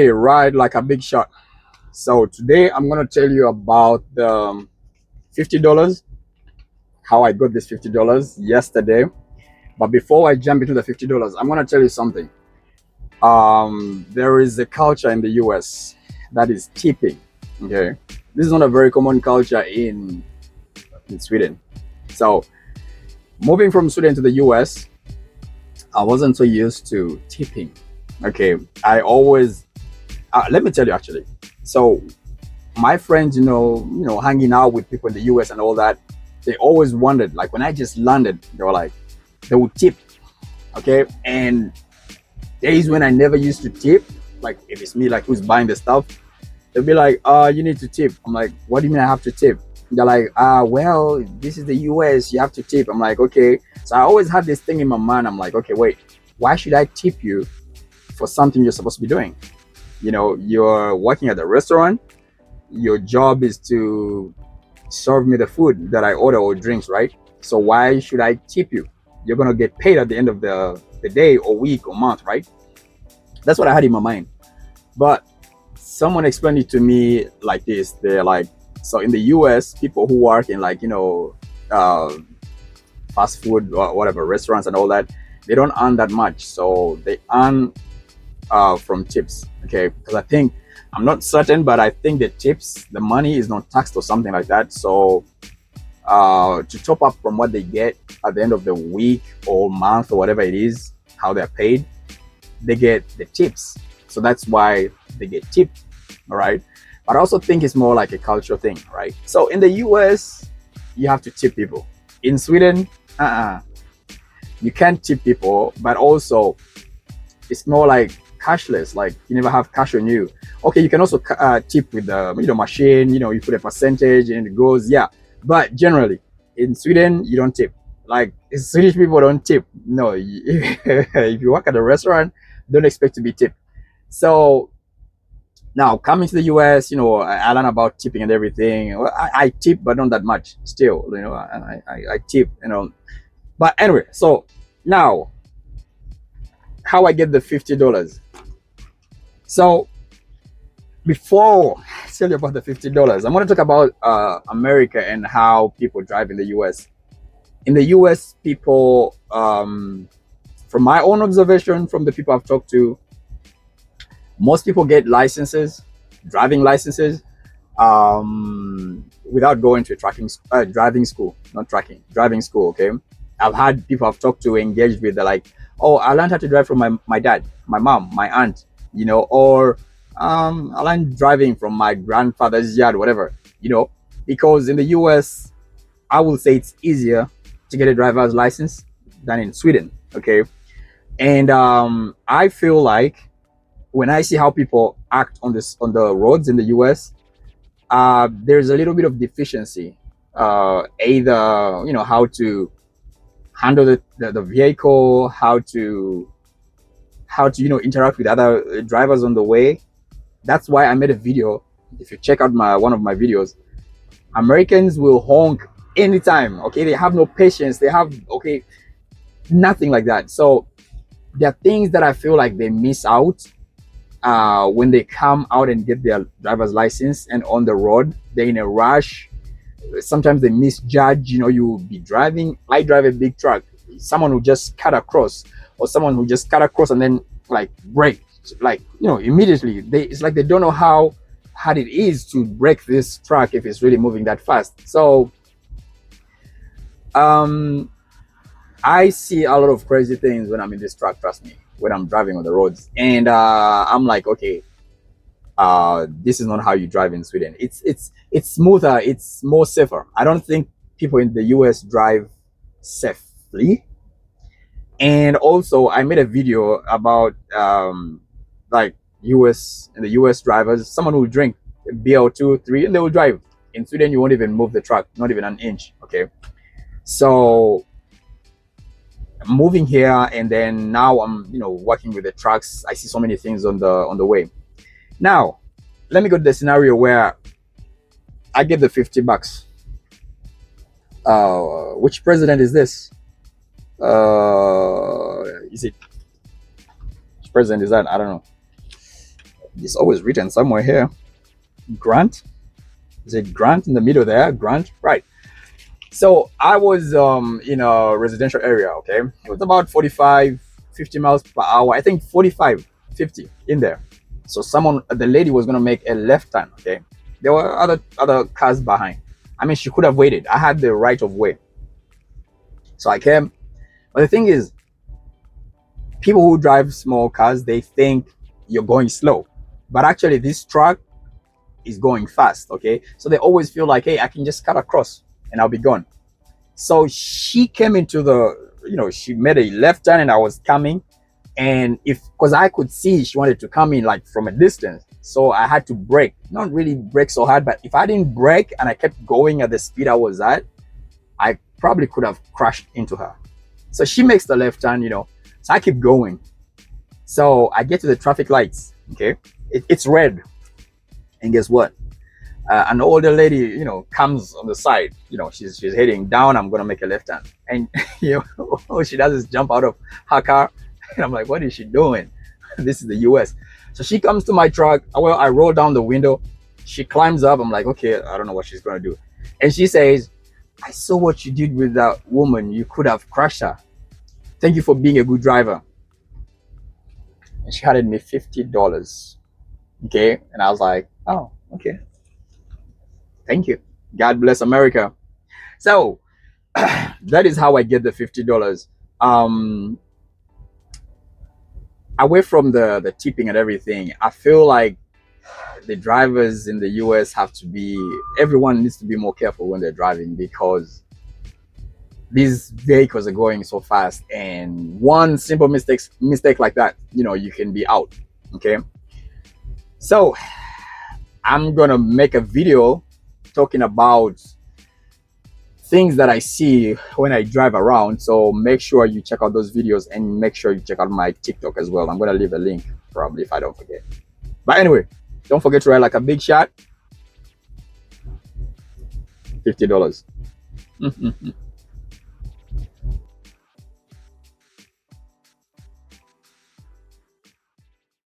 Hey, ride like a big shot. So today I'm gonna tell you about the $50, how I got this $50 yesterday. But before I jump into the $50, I'm gonna tell you something. There is a culture in the US that is tipping. Okay, this is not a very common culture in Sweden. So moving from Sweden to the US, I wasn't so used to tipping. Okay, I always let me tell you actually. So my friends, hanging out with people in the US and all that, they always wondered, like when I just landed, they were like, they would tip, okay? And days when I never used to tip, like if it's me, like who's buying the stuff, they'll be like, you need to tip. I'm like, what do you mean I have to tip? They're like, well, this is the US, you have to tip. I'm like, okay. So I always had this thing in my mind. I'm like, okay, wait, why should I tip you for something you're supposed to be doing? You're working at a restaurant, your job is to serve me the food that I order or drinks, right? So why should I tip you? You're gonna get paid at the end of the day or week or month, right? That's what I had in my mind. But someone explained it to me like this. They're like, so in the US, people who work in like, uh, fast food or whatever, restaurants and all that, they don't earn that much. So they earn from tips, okay? Because I think, I'm not certain, but I think the tips, the money is not taxed or something like that. So to top up from what they get at the end of the week or month or whatever it is, how they're paid, they get the tips. So that's why they get tipped, all right? But I also think it's more like a cultural thing, right? So in the US, you have to tip people. In Sweden, you can't tip people, but also it's more like cashless, like you never have cash on you. Okay, you can also tip with the machine, you put a percentage and it goes, yeah. But generally in Sweden you don't tip. Like Swedish people don't tip. No, if you work at a restaurant, don't expect to be tipped. So now coming to the US, I learn about tipping and everything. Well, I tip, but not that much still. I tip, but anyway, so now how I get the $50. So before I tell you about the $50, I'm going to talk about America and how people drive in the US. In the US, people, from my own observation, from the people I've talked to, most people get licenses, driving licenses, without going to driving school, not tracking, driving school. Okay, I've had people I've talked to engaged with. They're like, oh, I learned how to drive from my dad, my mom, my aunt, or I learned driving from my grandfather's yard, whatever, because in the US, I will say it's easier to get a driver's license than in Sweden. Okay, and I feel like when I see how people act on the roads in the US, there's a little bit of deficiency. Either how to handle the vehicle, how to interact with other drivers on the way. That's why I made a video. If you check out my one of my videos, Americans will honk anytime. Okay, they have no patience. They have nothing like that. So there are things that I feel like they miss out when they come out and get their driver's license and on the road. They're in a rush. Sometimes they misjudge. You'll be driving. I drive a big truck. Someone who just cut across, or someone who just cut across and then like brake, like immediately. It's like they don't know how hard it is to brake this truck if it's really moving that fast. So um, I see a lot of crazy things when I'm in this truck. Trust me, when I'm driving on the roads, and I'm like, okay, this is not how you drive in Sweden. It's smoother. It's more safer. I don't think people in the US drive safely. And also, I made a video about like the US drivers. Someone who drink beer or two, three, and they will drive. In Sweden, you won't even move the truck, not even an inch. Okay, so moving here, and then now I'm working with the trucks. I see so many things on the way. Now, let me go to the scenario where I get the $50. Which president is this? Is it Which president is that? I don't know. It's always written somewhere here. Grant. Is it Grant in the middle there? Grant, right? So I was in a residential area. Okay, it was about 45, 50 miles per hour. I think 45, 50 in there. So the lady was gonna make a left turn. Okay, there were other cars behind. I mean, she could have waited. I had the right of way. So I came. But the thing is, people who drive small cars, they think you're going slow, but actually this truck is going fast. Okay, so they always feel like, hey, I can just cut across and I'll be gone. So she came into she made a left turn and I was coming, and because I could see she wanted to come in like from a distance, so I had to brake. Not really brake so hard, but if I didn't brake and I kept going at the speed I was at, I probably could have crashed into her. So she makes the left turn, so I keep going. So I get to the traffic lights. Okay, it's red, and guess what? An older lady, comes on the side. She's heading down. I'm gonna make a left turn, and all she does is jump out of her car, and I'm like, what is she doing? This is the U.S. So she comes to my truck. Well, I roll down the window. She climbs up. I'm like, okay, I don't know what she's gonna do, and she says, I saw what you did with that woman. You could have crushed her. Thank you for being a good driver. And she handed me $50. Okay, and I was like, oh, okay. Thank you. God bless America. So that is how I get the $50. Away from the tipping and everything, I feel like the drivers in the US everyone needs to be more careful when they're driving, because these vehicles are going so fast, and one simple mistake like that, you can be out. Okay, so I'm gonna make a video talking about things that I see when I drive around. So make sure you check out those videos, and make sure you check out my TikTok as well. I'm gonna leave a link probably if I don't forget. But anyway, don't forget to ride like a big shot. $50.